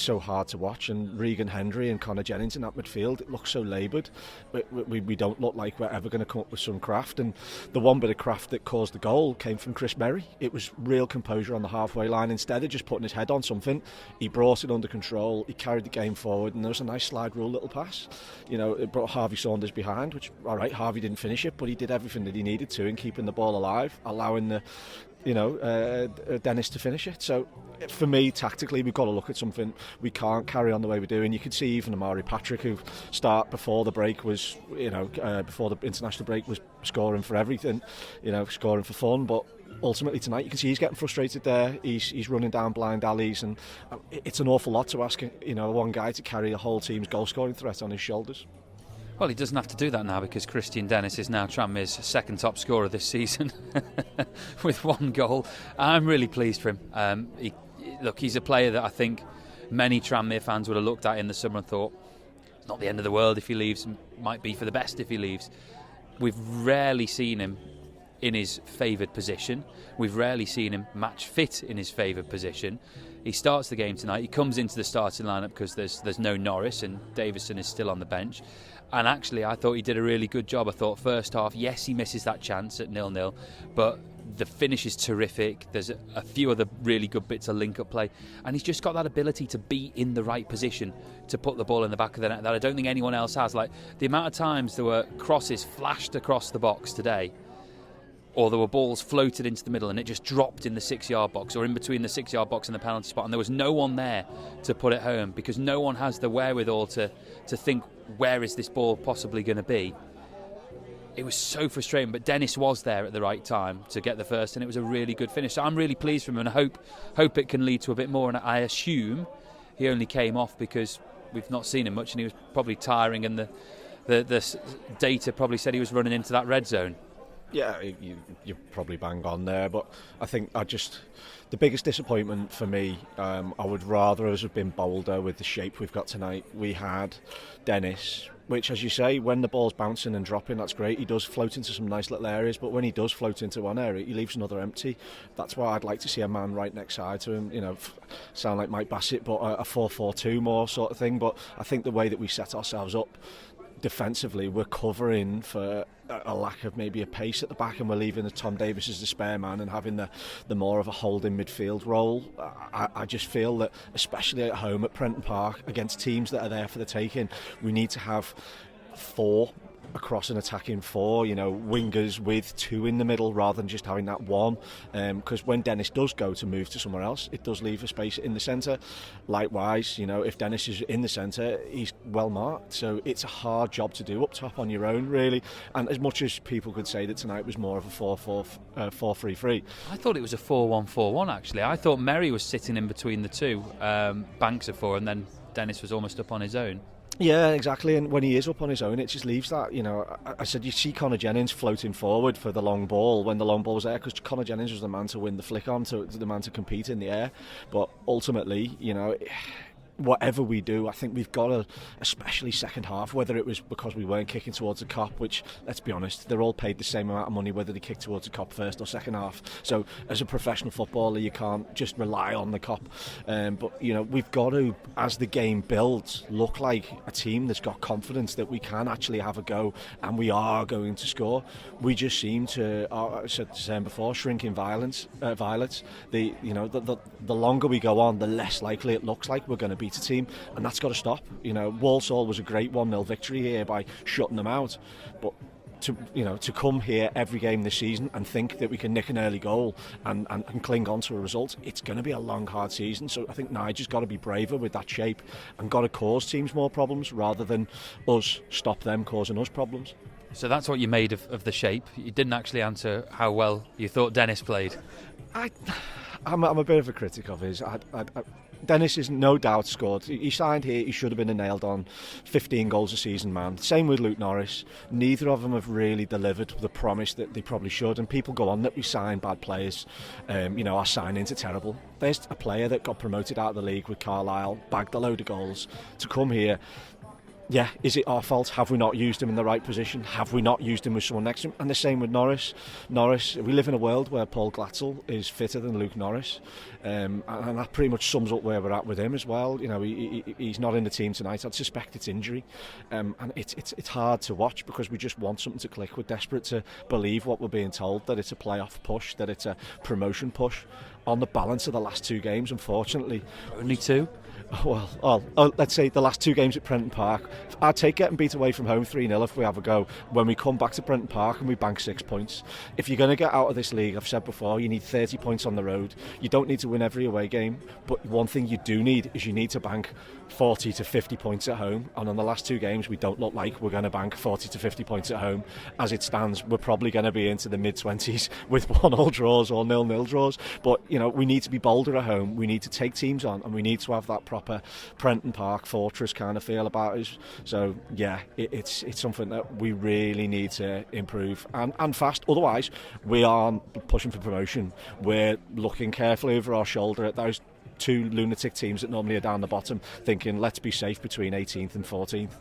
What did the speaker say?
so hard to watch, and Regan Hendry and Connor Jennings in that midfield, it looks so laboured. We don't look like we're ever going to come up with some craft, and the one bit of craft that caused the goal came from Chris Merry. It was real composure on the halfway line. Instead of just putting his head on something, he brought it under control, he carried the game forward, and there was a nice slide rule little pass. You know, it brought Harvey Saunders behind, which, all right, Harvey didn't finish it, but he did everything that he needed to in keeping the ball alive, allowing the Dennis to finish it. So for me, tactically, we've got to look at something. We can't carry on the way we're doing. You could see even Amari Patrick, who before the break was, before the international break, was scoring for everything, scoring for fun. But ultimately tonight, you can see he's getting frustrated there. He's running down blind alleys, and it's an awful lot to ask, one guy to carry a whole team's goal scoring threat on his shoulders. Well, he doesn't have to do that now, because Christian Dennis is now Tranmere's second top scorer this season with 1 goal. I'm really pleased for him. He's a player that I think many Tranmere fans would have looked at in the summer and thought, it's not the end of the world if he leaves, might be for the best if he leaves. We've rarely seen him in his favoured position. We've rarely seen him match fit in his favoured position. He starts the game tonight. He comes into the starting lineup because there's no Norris, and Davison is still on the bench. And actually, I thought he did a really good job. I thought first half, yes, he misses that chance at 0-0, but the finish is terrific. There's a few other really good bits of link-up play, and he's just got that ability to be in the right position to put the ball in the back of the net that I don't think anyone else has. Like, the amount of times there were crosses flashed across the box today, or there were balls floated into the middle and it just dropped in the 6-yard box, or in between the 6-yard box and the penalty spot, and there was no one there to put it home, because no one has the wherewithal to think, where is this ball possibly going to be? It was so frustrating, but Dennis was there at the right time to get the first, and it was a really good finish. So I'm really pleased for him, and I hope it can lead to a bit more. And I assume he only came off because we've not seen him much, and he was probably tiring, and the data probably said he was running into that red zone. Yeah, you're probably bang on there, but I think the biggest disappointment for me, I would rather us have been bolder with the shape we've got tonight. We had Dennis, which, as you say, when the ball's bouncing and dropping, that's great. He does float into some nice little areas, but when he does float into one area, he leaves another empty. That's why I'd like to see a man right next side to him, sound like Mike Bassett, but a 4-4-2 more sort of thing. But I think the way that we set ourselves up defensively, we're covering for a lack of maybe a pace at the back, and we're leaving the Tom Davis as the spare man and having the more of a holding midfield role. I just feel that, especially at home at Prenton Park, against teams that are there for the taking, we need to have 4 across an attacking 4, wingers with 2 in the middle rather than just having that 1, because when Dennis does go to move to somewhere else, it does leave a space in the centre. Likewise, if Dennis is in the centre, he's well marked, so it's a hard job to do up top on your own, really. And as much as people could say that tonight was more of a 4-3-3, I thought it was a 4-1-4-1 actually. I thought Merry was sitting in between the two, Banks of 4, and then Dennis was almost up on his own. Yeah, exactly. And when he is up on his own, it just leaves that, I said you see Connor Jennings floating forward for the long ball when the long ball was there, because Connor Jennings was the man to win the flick on, to the man to compete in the air. But ultimately, whatever we do, I think we've got to, especially second half, whether it was because we weren't kicking towards the Kop, which, let's be honest, they're all paid the same amount of money whether they kick towards the Kop first or second half. So as a professional footballer, you can't just rely on the Kop. But we've got to, as the game builds, look like a team that's got confidence that we can actually have a go, and we are going to score. We just seem to, I said the same before, shrinking violets. The longer we go on, the less likely it looks like we're going to beat a team, and that's got to stop. Walsall was a great 1-0 victory here by shutting them out, but to come here every game this season and think that we can nick an early goal and cling on to a result, it's going to be a long, hard season. So I think Nigel's got to be braver with that shape and got to cause teams more problems rather than us stop them causing us problems. So that's what you made of the shape. You didn't actually answer how well you thought Dennis played. I'm a bit of a critic of his. Dennis is no doubt scored. He signed here, he should have been a nailed-on 15 goals a season man. Same with Luke Norris. Neither of them have really delivered the promise that they probably should, and people go on that we sign bad players. Our signings are terrible. There's a player that got promoted out of the league with Carlisle, bagged a load of goals, to come here, Yeah, is it our fault? Have we not used him in the right position? Have we not used him with someone next to him? And the same with Norris. We live in a world where Paul Glatzel is fitter than Luke Norris, and that pretty much sums up where we're at with him as well. You know, he's not in the team tonight. I'd suspect it's injury, and it's hard to watch because we just want something to click. We're desperate to believe what we're being told, that it's a playoff push, that it's a promotion push. On the balance of the last 2 games, unfortunately. Only 2? Well, let's say the last 2 games at Prenton Park. I'd take getting beat away from home 3-0 if we have a go when we come back to Prenton Park and we bank 6 points. If you're going to get out of this league, I've said before, you need 30 points on the road. You don't need to win every away game, but one thing you do need is you need to bank 40 to 50 points at home, and on the last 2 games we don't look like we're going to bank 40 to 50 points at home. As it stands, we're probably going to be into the mid-20s with 1-1 draws or 0-0 draws, but you know, we need to be bolder at home. We need to take teams on, and we need to have that proper Prenton Park fortress kind of feel about us. So yeah, it's something that we really need to improve, and fast. Otherwise we aren't pushing for promotion. We're looking carefully over our shoulder at those 2 lunatic teams that normally are down the bottom, thinking let's be safe between 18th and 14th.